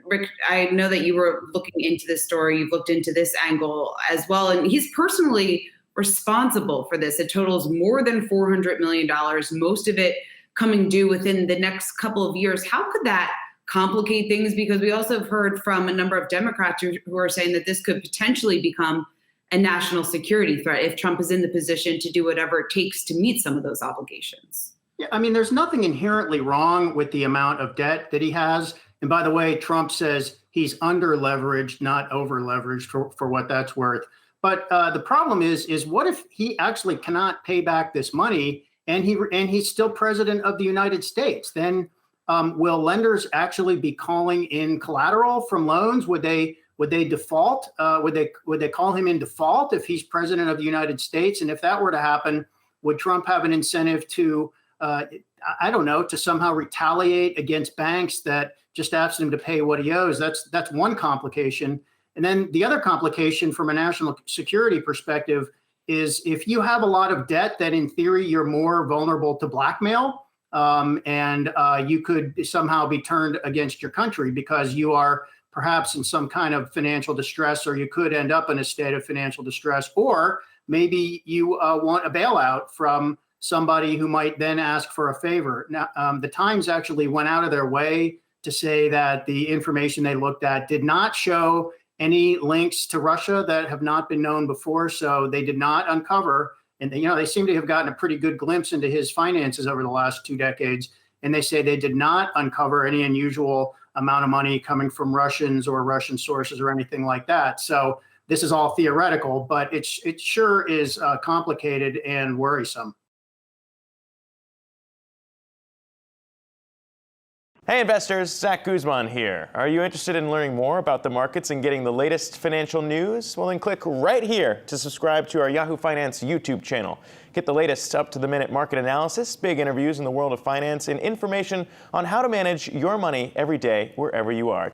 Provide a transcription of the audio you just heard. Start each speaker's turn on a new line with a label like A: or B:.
A: Rick, I know that you were looking into this story. You've looked into this angle as well. And he's personally responsible for this. It totals more than $400 million, most of it coming due within the next couple of years. How could that complicate things? Because we also have heard from a number of Democrats who are saying that this could potentially become a national security threat if Trump is in the position to do whatever it takes to meet some of those obligations.
B: Yeah, I mean, there's nothing inherently wrong with the amount of debt that he has. And by the way, Trump says he's under leveraged, not over leveraged, for what that's worth. But the problem is what if he actually cannot pay back this money and he's still president of the United States? Then will lenders actually be calling in collateral from loans? Would they default? Would they call him in default if he's president of the United States? And if that were to happen, would Trump have an incentive to I don't know, to somehow retaliate against banks that just asked him to pay what he owes? That's one complication. And then the other complication from a national security perspective is if you have a lot of debt, then in theory, you're more vulnerable to blackmail. And you could somehow be turned against your country because you are perhaps in some kind of financial distress, or you could end up in a state of financial distress, or maybe you want a bailout from somebody who might then ask for a favor. Now, the Times actually went out of their way to say that the information they looked at did not show any links to Russia that have not been known before. So they did not uncover, and they seem to have gotten a pretty good glimpse into his finances over the last 2 decades. And they say they did not uncover any unusual amount of money coming from Russians or Russian sources or anything like that. So this is all theoretical, but it sure is complicated and worrisome.
C: Hey investors, Zach Guzman here. Are you interested in learning more about the markets and getting the latest financial news? Well, then click right here to subscribe to our Yahoo Finance YouTube channel. Get the latest up-to-the-minute market analysis, big interviews in the world of finance, and information on how to manage your money every day wherever you are.